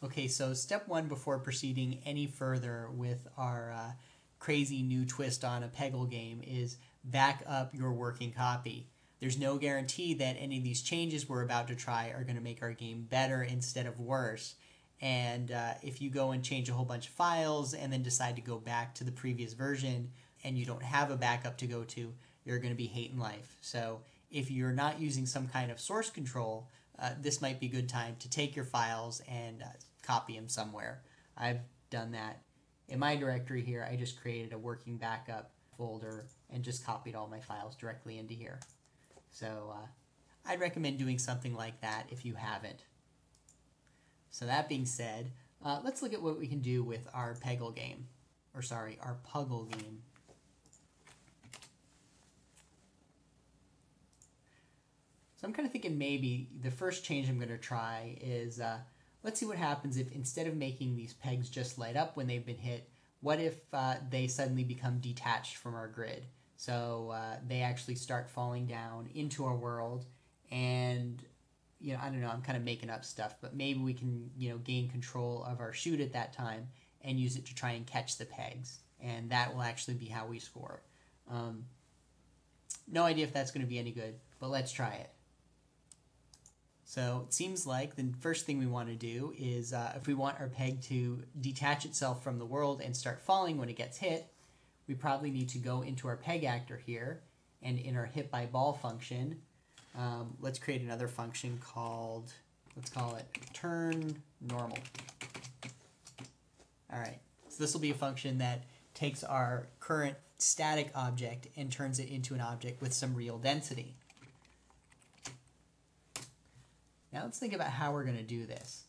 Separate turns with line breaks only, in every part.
Okay, so step one before proceeding any further with our crazy new twist on a Peggle game is back up your working copy. There's no guarantee that any of these changes we're about to try are going to make our game better instead of worse. And if you go and change a whole bunch of files and then decide to go back to the previous version and you don't have a backup to go to, you're going to be hating life. So if you're not using some kind of source control, this might be a good time to take your files and copy them somewhere. I've done that. In my directory here, I just created a working backup folder and just copied all my files directly into here. So I'd recommend doing something like that if you haven't. So that being said, let's look at what we can do with our Peggle game. Or sorry, our Puggle game. So I'm kind of thinking maybe the first change I'm going to try is, let's see what happens if instead of making these pegs just light up when they've been hit, what if they suddenly become detached from our grid? So they actually start falling down into our world and, I don't know, I'm kind of making up stuff, but maybe we can, gain control of our chute at that time and use it to try and catch the pegs. And that will actually be how we score. No idea if that's going to be any good, but let's try it. So it seems like the first thing we want to do is if we want our peg to detach itself from the world and start falling when it gets hit, we probably need to go into our peg actor here, and in our hit by ball function, let's create another function called, let's call it turn normal. All right, so this will be a function that takes our current static object and turns it into an object with some real density. Now let's think about how we're going to do this.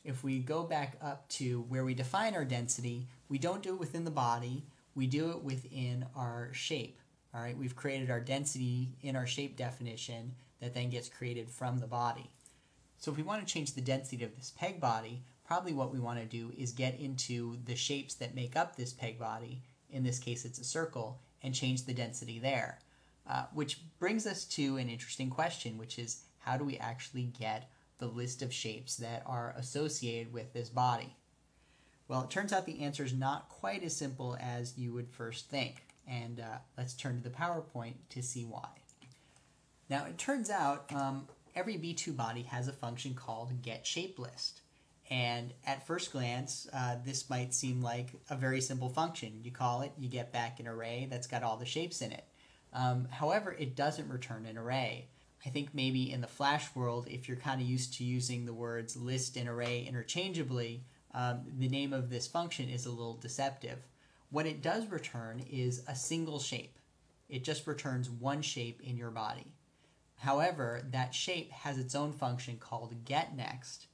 If we go back up to where we define our density, we don't do it within the body, we do it within our shape. All right, we've created our density in our shape definition that then gets created from the body. So if we want to change the density of this peg body, probably what we want to do is get into the shapes that make up this peg body, in this case it's a circle, and change the density there. Which brings us to an interesting question, which is how do we actually get the list of shapes that are associated with this body? Well, it turns out the answer is not quite as simple as you would first think. And let's turn to the PowerPoint to see why. Now, it turns out every B2 body has a function called getShapeList. And at first glance, this might seem like a very simple function. You call it, you get back an array that's got all the shapes in it. However, it doesn't return an array. I think maybe in the Flash world, if you're kind of used to using the words list and array interchangeably, the name of this function is a little deceptive. What it does return is a single shape. It just returns one shape in your body. However, that shape has its own function called getNext,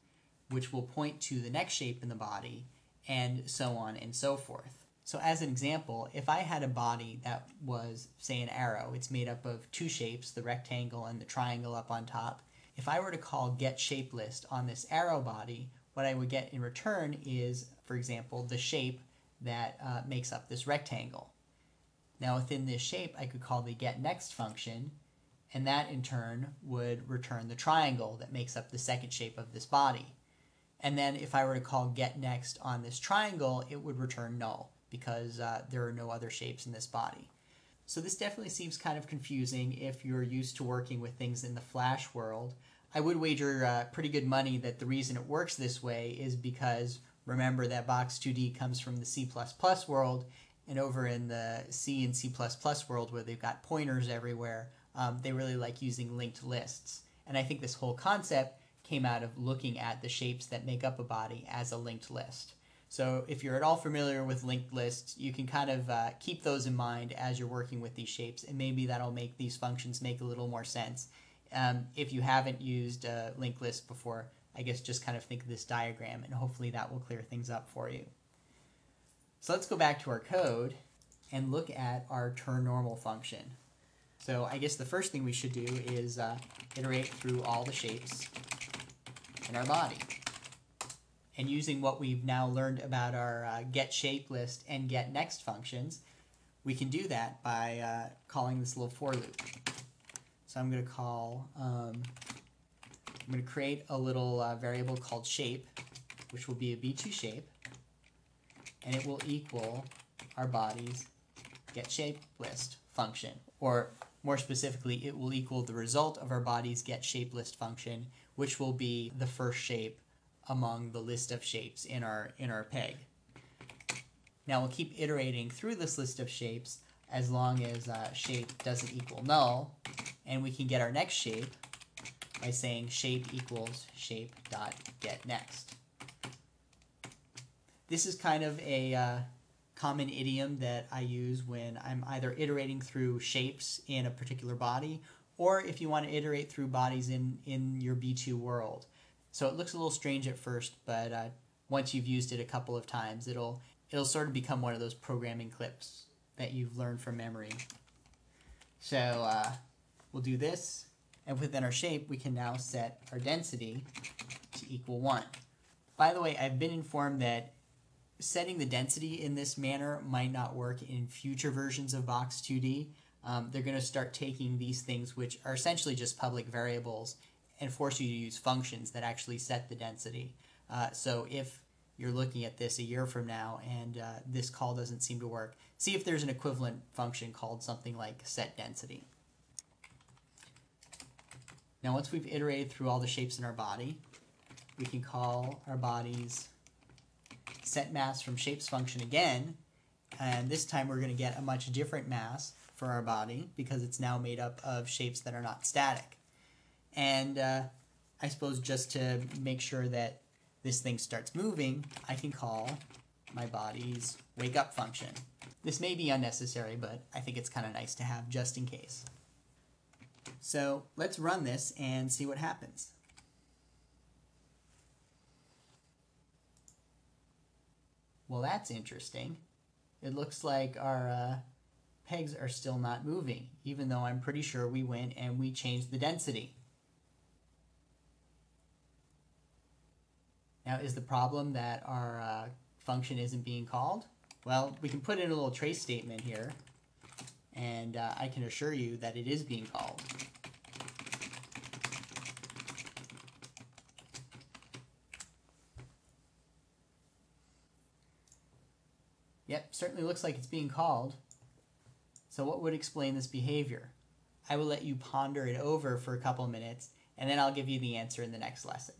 which will point to the next shape in the body, and so on and so forth. So as an example, if I had a body that was, say, an arrow, it's made up of two shapes, the rectangle and the triangle up on top. If I were to call getShapeList on this arrow body, what I would get in return is, for example, the shape that makes up this rectangle. Now within this shape, I could call the getNext function, and that in turn would return the triangle that makes up the second shape of this body. And then if I were to call getNext on this triangle, it would return null, because there are no other shapes in this body. So this definitely seems kind of confusing if you're used to working with things in the Flash world. I would wager pretty good money that the reason it works this way is because remember that Box2D comes from the C++ world, and over in the C and C++ world where they've got pointers everywhere, they really like using linked lists. And I think this whole concept came out of looking at the shapes that make up a body as a linked list. So if you're at all familiar with linked lists, you can kind of keep those in mind as you're working with these shapes, and maybe that'll make these functions make a little more sense. If you haven't used a linked list before, I guess just kind of think of this diagram, and hopefully that will clear things up for you. So let's go back to our code and look at our turnNormal function. So I guess the first thing we should do is iterate through all the shapes in our body. And using what we've now learned about our getShapeList and getNext functions, we can do that by calling this little for loop. So I'm going to call, I'm going to create a little variable called shape, which will be a B2 shape, and it will equal our body's getShapeList function. Or more specifically, it will equal the result of our body's getShapeList function, which will be the first shape among the list of shapes in our peg. Now we'll keep iterating through this list of shapes as long as shape doesn't equal null, and we can get our next shape by saying shape equals shape.getNext. This is kind of a common idiom that I use when I'm either iterating through shapes in a particular body, or if you want to iterate through bodies in your B2 world. So it looks a little strange at first, but once you've used it a couple of times, it'll sort of become one of those programming clips that you've learned from memory. So we'll do this, and within our shape, we can now set our density to equal 1. By the way, I've been informed that setting the density in this manner might not work in future versions of Box2D. They're going to start taking these things, which are essentially just public variables, and force you to use functions that actually set the density. So if you're looking at this a year from now and this call doesn't seem to work, see if there's an equivalent function called something like setDensity. Now once we've iterated through all the shapes in our body, we can call our body's setMass from shapes function again, and this time we're going to get a much different mass for our body because it's now made up of shapes that are not static. And I suppose just to make sure that this thing starts moving, I can call my body's wakeUp function. This may be unnecessary, but I think it's kind of nice to have just in case. So let's run this and see what happens. Well, that's interesting. It looks like our pegs are still not moving, even though I'm pretty sure we went and we changed the density. Now, is the problem that our function isn't being called? Well, we can put in a little trace statement here, and I can assure you that it is being called. Yep, certainly looks like it's being called. So what would explain this behavior? I will let you ponder it over for a couple minutes, and then I'll give you the answer in the next lesson.